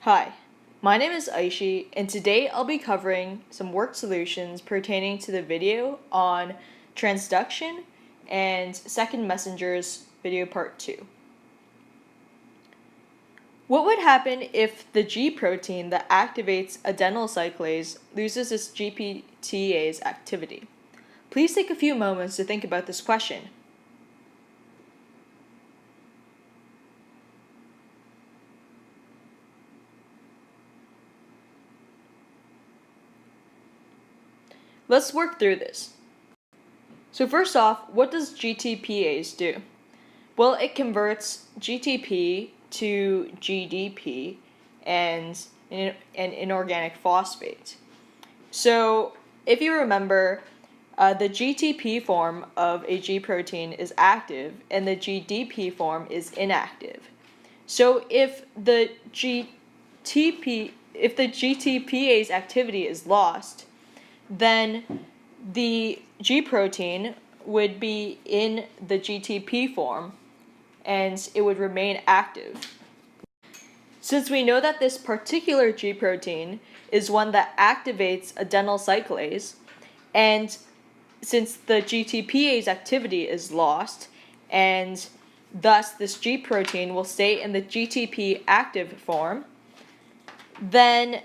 Hi, my name is Aishi, and today I'll be covering some work solutions pertaining to the video on transduction and second messengers video part 2. What would happen if the G protein that activates adenyl cyclase loses its GPTase activity? Please take a few moments to think about this question. Let's work through this. So first off, what does GTPase do? Well, it converts GTP to GDP and an inorganic phosphate. So if you remember, the GTP form of a G protein is active and the GDP form is inactive. So if the GTPase activity is lost, then the G protein would be in the GTP form and it would remain active. Since we know that this particular G protein is one that activates adenyl cyclase, and since the GTPase activity is lost, and thus this G protein will stay in the GTP active form, then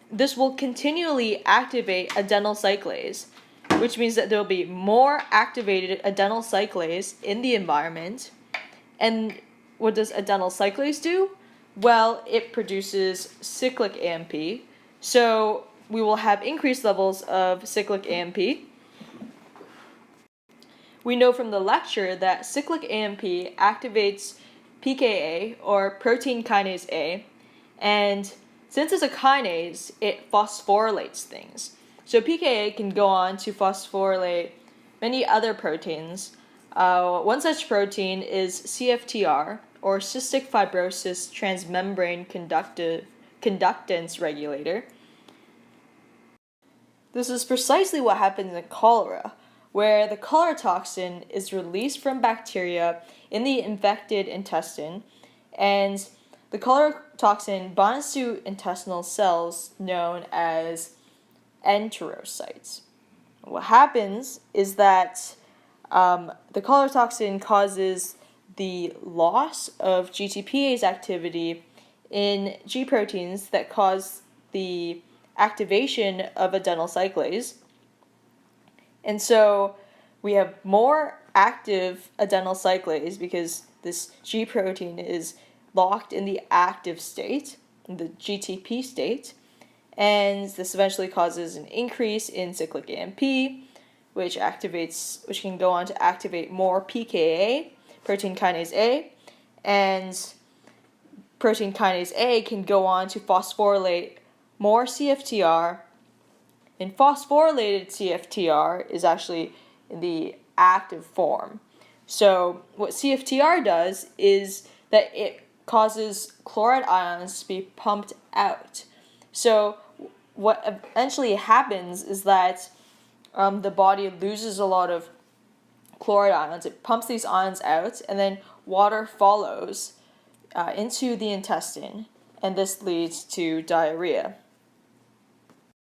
this will continually activate adenyl cyclase, which means that there will be more activated adenyl cyclase in the environment. And what does adenyl cyclase do? Well, it produces cyclic AMP, so we will have increased levels of cyclic AMP. We know from the lecture that cyclic AMP activates pKa, or protein kinase A, and since it's a kinase, it phosphorylates things. So pKa can go on to phosphorylate many other proteins. One such protein is CFTR, or cystic fibrosis transmembrane conductance regulator. This is precisely what happens in cholera, where the cholera toxin is released from bacteria in the infected intestine, and the cholera toxin binds to intestinal cells known as enterocytes. What happens is that the cholera toxin causes the loss of GTPase activity in G proteins that cause the activation of adenyl cyclase. And so we have more active adenyl cyclase because this G protein is locked in the active state, in the GTP state, and this eventually causes an increase in cyclic AMP, which can go on to activate more pKa, protein kinase A, and protein kinase A can go on to phosphorylate more CFTR, and phosphorylated CFTR is actually in the active form. So what CFTR does is that it causes chloride ions to be pumped out. So what eventually happens is that the body loses a lot of chloride ions. It pumps these ions out, and then water follows into the intestine, and this leads to diarrhea.